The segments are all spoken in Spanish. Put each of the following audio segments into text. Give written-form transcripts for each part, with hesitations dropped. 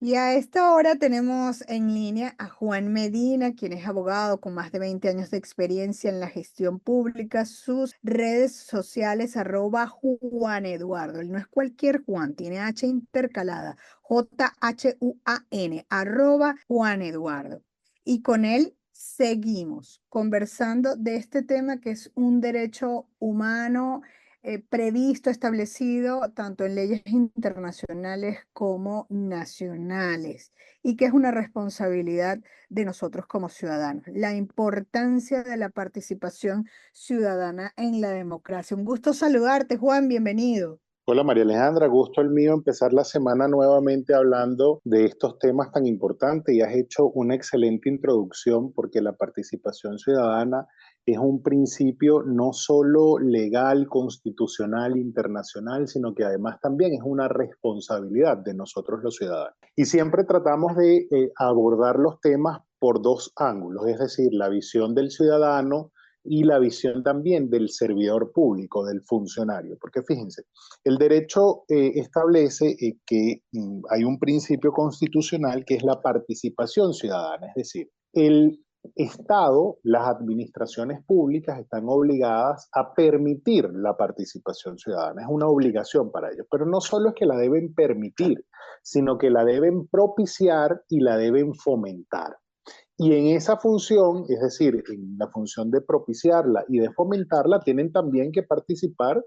Y a esta hora tenemos en línea a Juan Medina, quien es abogado con más de 20 años de experiencia en la gestión pública. Sus redes sociales, @Juan Eduardo. Él no es cualquier Juan, tiene H intercalada, JHUAN, @Juan Eduardo. Y con él seguimos conversando de este tema que es un derecho humano previsto, establecido tanto en leyes internacionales como nacionales, y que es una responsabilidad de nosotros como ciudadanos. La importancia de la participación ciudadana en la democracia. Un gusto saludarte, Juan, bienvenido. Hola María Alejandra, gusto el mío empezar la semana nuevamente hablando de estos temas tan importantes y has hecho una excelente introducción porque la participación ciudadana es un principio no solo legal, constitucional, internacional, sino que además también es una responsabilidad de nosotros los ciudadanos. Y siempre tratamos de abordar los temas por dos ángulos, es decir, la visión del ciudadano y la visión también del servidor público, del funcionario, porque fíjense, el derecho establece que hay un principio constitucional que es la participación ciudadana, es decir, el Estado, las administraciones públicas están obligadas a permitir la participación ciudadana, es una obligación para ellos, pero no solo es que la deben permitir, sino que la deben propiciar y la deben fomentar. Y en esa función, es decir, en la función de propiciarla y de fomentarla, tienen también que participar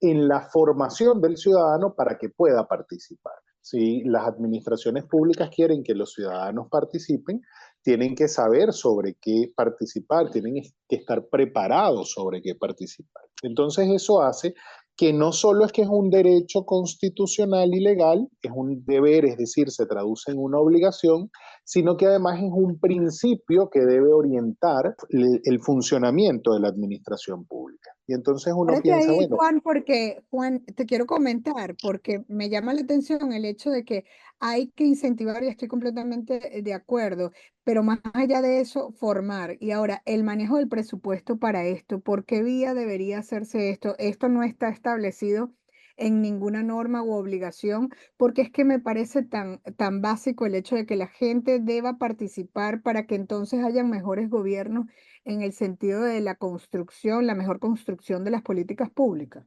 en la formación del ciudadano para que pueda participar. Si las administraciones públicas quieren que los ciudadanos participen, tienen que saber sobre qué participar, tienen que estar preparados sobre qué participar. Entonces eso hace que no solo es que es un derecho constitucional y legal, es un deber, es decir, se traduce en una obligación, sino que además es un principio que debe orientar el funcionamiento de la administración pública. Y entonces uno Párate piensa, ahí, bueno, Juan, porque, Juan, te quiero comentar, porque me llama la atención el hecho de que hay que incentivar, y estoy completamente de acuerdo, pero más allá de eso, formar. Y ahora, el manejo del presupuesto para esto, ¿por qué vía debería hacerse esto? Esto no está establecido en ninguna norma u obligación, porque es que me parece tan básico el hecho de que la gente deba participar para que entonces hayan mejores gobiernos en el sentido de la construcción, la mejor construcción de las políticas públicas.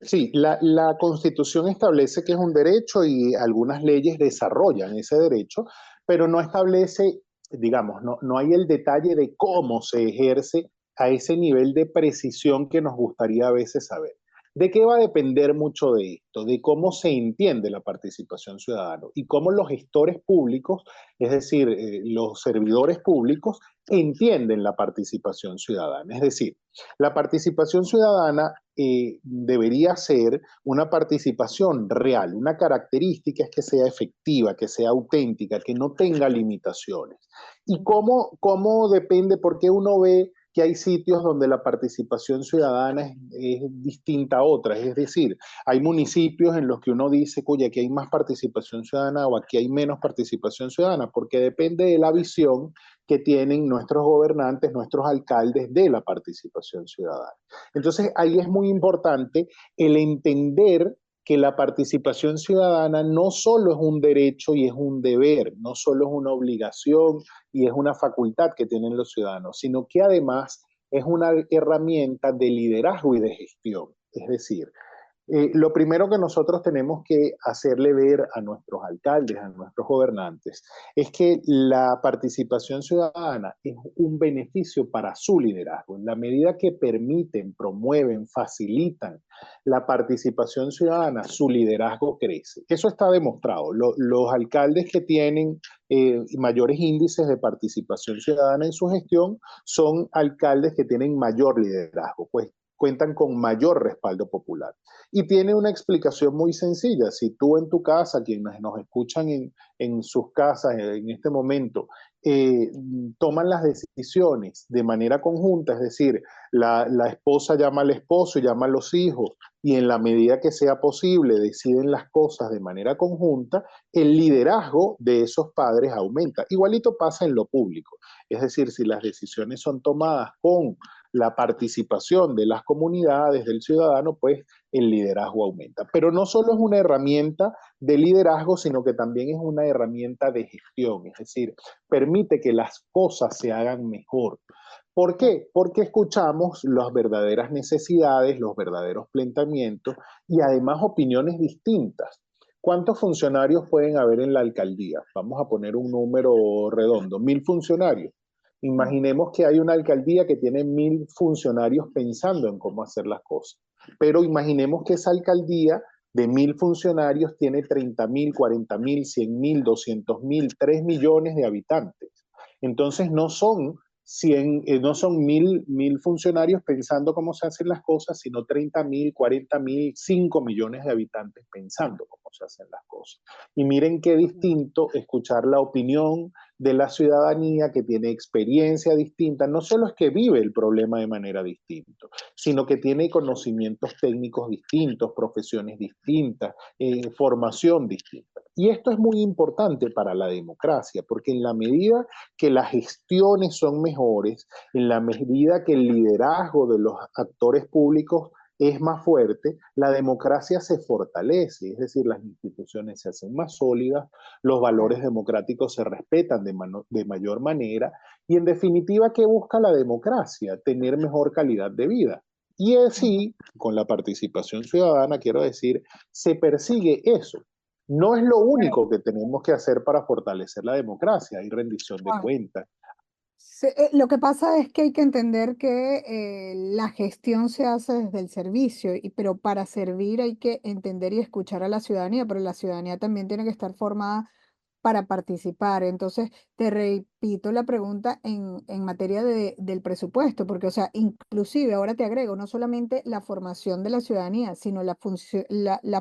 sí, la Constitución establece que es un derecho y algunas leyes desarrollan ese derecho, pero no establece, digamos, no hay el detalle de cómo se ejerce a ese nivel de precisión que nos gustaría a veces saber. ¿De qué va a depender mucho de esto? De cómo se entiende la participación ciudadana y cómo los gestores públicos, es decir, los servidores públicos, entienden la participación ciudadana. Es decir, la participación ciudadana debería ser una participación real. Una característica es que sea efectiva, que sea auténtica, que no tenga limitaciones. ¿Y cómo depende? ¿Por qué uno ve que hay sitios donde la participación ciudadana es distinta a otras? Es decir, hay municipios en los que uno dice, oye, aquí hay más participación ciudadana o aquí hay menos participación ciudadana, porque depende de la visión que tienen nuestros gobernantes, nuestros alcaldes de la participación ciudadana. Entonces, ahí es muy importante el entender que la participación ciudadana no solo es un derecho y es un deber, no solo es una obligación y es una facultad que tienen los ciudadanos, sino que además es una herramienta de liderazgo y de gestión. Es decir, lo primero que nosotros tenemos que hacerle ver a nuestros alcaldes, a nuestros gobernantes, es que la participación ciudadana es un beneficio para su liderazgo. En la medida que permiten, promueven, facilitan la participación ciudadana, su liderazgo crece. Eso está demostrado. Los alcaldes que tienen mayores índices de participación ciudadana en su gestión son alcaldes que tienen mayor liderazgo, pues cuentan con mayor respaldo popular. Y tiene una explicación muy sencilla. Si tú en tu casa, quienes nos escuchan en sus casas en este momento, eh, toman las decisiones de manera conjunta, es decir, la esposa llama al esposo, llama a los hijos, y en la medida que sea posible deciden las cosas de manera conjunta, el liderazgo de esos padres aumenta. Igualito pasa en lo público. Es decir, si las decisiones son tomadas con la participación de las comunidades, del ciudadano, pues el liderazgo aumenta. Pero no solo es una herramienta de liderazgo, sino que también es una herramienta de gestión, es decir, permite que las cosas se hagan mejor. ¿Por qué? Porque escuchamos las verdaderas necesidades, los verdaderos planteamientos y además opiniones distintas. ¿Cuántos funcionarios pueden haber en la alcaldía? Vamos a poner un número redondo, 1.000 funcionarios. Imaginemos que hay una alcaldía que tiene 1.000 funcionarios pensando en cómo hacer las cosas. Pero imaginemos que esa alcaldía de 1.000 funcionarios tiene 30.000, 40.000, 100.000, 200.000, 3 millones de habitantes. Entonces no son mil funcionarios pensando cómo se hacen las cosas, sino 30.000, 40.000, 5 millones de habitantes pensando cómo se hacen las cosas. Y miren qué distinto escuchar la opinión de la ciudadanía que tiene experiencia distinta, no solo es que vive el problema de manera distinta, sino que tiene conocimientos técnicos distintos, profesiones distintas, formación distinta. Y esto es muy importante para la democracia, porque en la medida que las gestiones son mejores, en la medida que el liderazgo de los actores públicos es más fuerte, la democracia se fortalece, es decir, las instituciones se hacen más sólidas, los valores democráticos se respetan de mayor manera y en definitiva, ¿qué busca la democracia? Tener mejor calidad de vida. Y así, con la participación ciudadana, quiero decir, se persigue eso. No es lo único que tenemos que hacer para fortalecer la democracia, hay rendición de Wow. cuentas. Sí, lo que pasa es que hay que entender que la gestión se hace desde el servicio, pero para servir hay que entender y escuchar a la ciudadanía, pero la ciudadanía también tiene que estar formada para participar. Entonces, te repito la pregunta en materia del presupuesto, porque, o sea, inclusive ahora te agrego no solamente la formación de la ciudadanía, sino la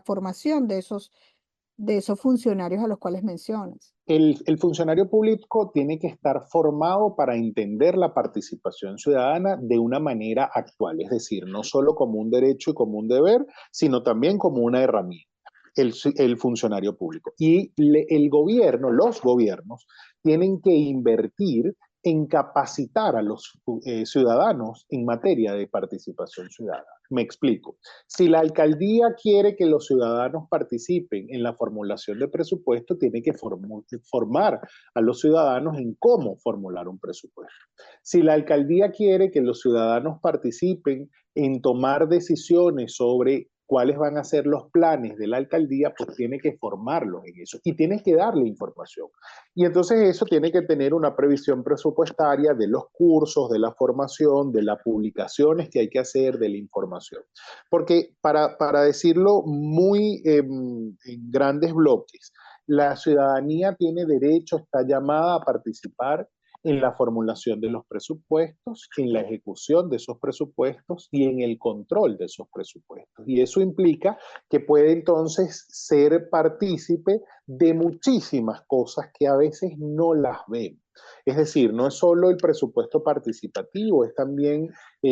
formación de esos funcionarios a los cuales mencionas. El funcionario público tiene que estar formado para entender la participación ciudadana de una manera actual, es decir, no solo como un derecho y como un deber, sino también como una herramienta. El funcionario público. Y el gobierno, los gobiernos, tienen que invertir en capacitar a los ciudadanos en materia de participación ciudadana. Me explico. Si la alcaldía quiere que los ciudadanos participen en la formulación de presupuesto, tiene que formar a los ciudadanos en cómo formular un presupuesto. Si la alcaldía quiere que los ciudadanos participen en tomar decisiones sobre cuáles van a ser los planes de la alcaldía, pues tiene que formarlos en eso y tiene que darle información. Y entonces eso tiene que tener una previsión presupuestaria de los cursos, de la formación, de las publicaciones que hay que hacer, de la información. Porque para decirlo muy en grandes bloques, la ciudadanía tiene derecho, está llamada a participar en la formulación de los presupuestos, en la ejecución de esos presupuestos y en el control de esos presupuestos. Y eso implica que puede entonces ser partícipe de muchísimas cosas que a veces no las vemos. Es decir, no es solo el presupuesto participativo, es también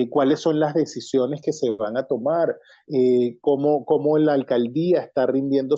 cuáles son las decisiones que se van a tomar, cómo la alcaldía está rindiendo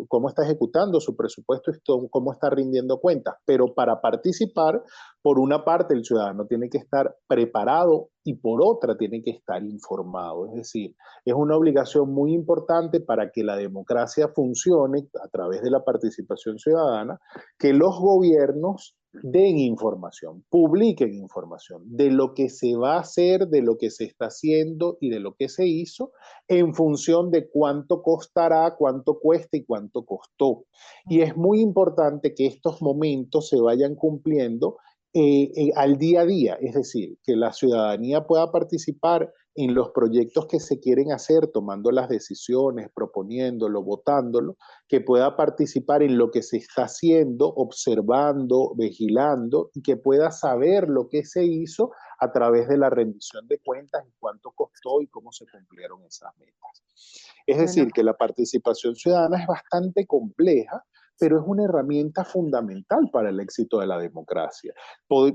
cómo está ejecutando su presupuesto y cómo está rindiendo cuentas. Pero para participar, por una parte, el ciudadano tiene que estar preparado y por otra tiene que estar informado. Es decir, es una obligación muy importante para que la democracia funcione a través de la participación ciudadana, que los gobiernos den información, publiquen información de lo que se va a hacer, de lo que se está haciendo y de lo que se hizo en función de cuánto costará, cuánto cuesta y cuánto costó. Y es muy importante que estos momentos se vayan cumpliendo al día a día, es decir, que la ciudadanía pueda participar en los proyectos que se quieren hacer, tomando las decisiones, proponiéndolo, votándolo, que pueda participar en lo que se está haciendo, observando, vigilando, y que pueda saber lo que se hizo a través de la rendición de cuentas y cuánto costó y cómo se cumplieron esas metas. Es Bueno, decir, que la participación ciudadana es bastante compleja, pero es una herramienta fundamental para el éxito de la democracia.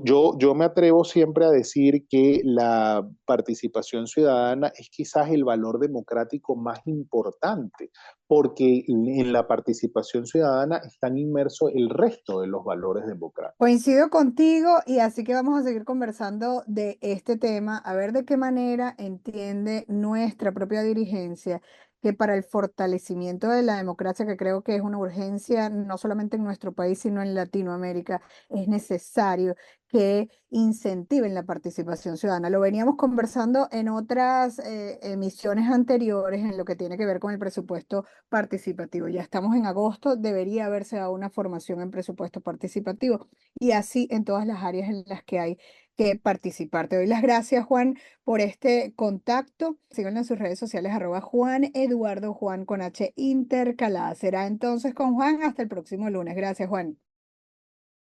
Yo me atrevo siempre a decir que la participación ciudadana es quizás el valor democrático más importante, porque en la participación ciudadana están inmersos el resto de los valores democráticos. Coincido contigo y así que vamos a seguir conversando de este tema, a ver de qué manera entiende nuestra propia dirigencia que para el fortalecimiento de la democracia, que creo que es una urgencia no solamente en nuestro país, sino en Latinoamérica, es necesario que incentiven la participación ciudadana. Lo veníamos conversando en otras emisiones anteriores en lo que tiene que ver con el presupuesto participativo. Ya estamos en agosto, debería haberse dado una formación en presupuesto participativo y así en todas las áreas en las que hay que participar. Te doy las gracias, Juan, por este contacto. Síganlo en sus redes sociales, @Juan Eduardo Juan con H intercalada. Será entonces con Juan hasta el próximo lunes. Gracias, Juan.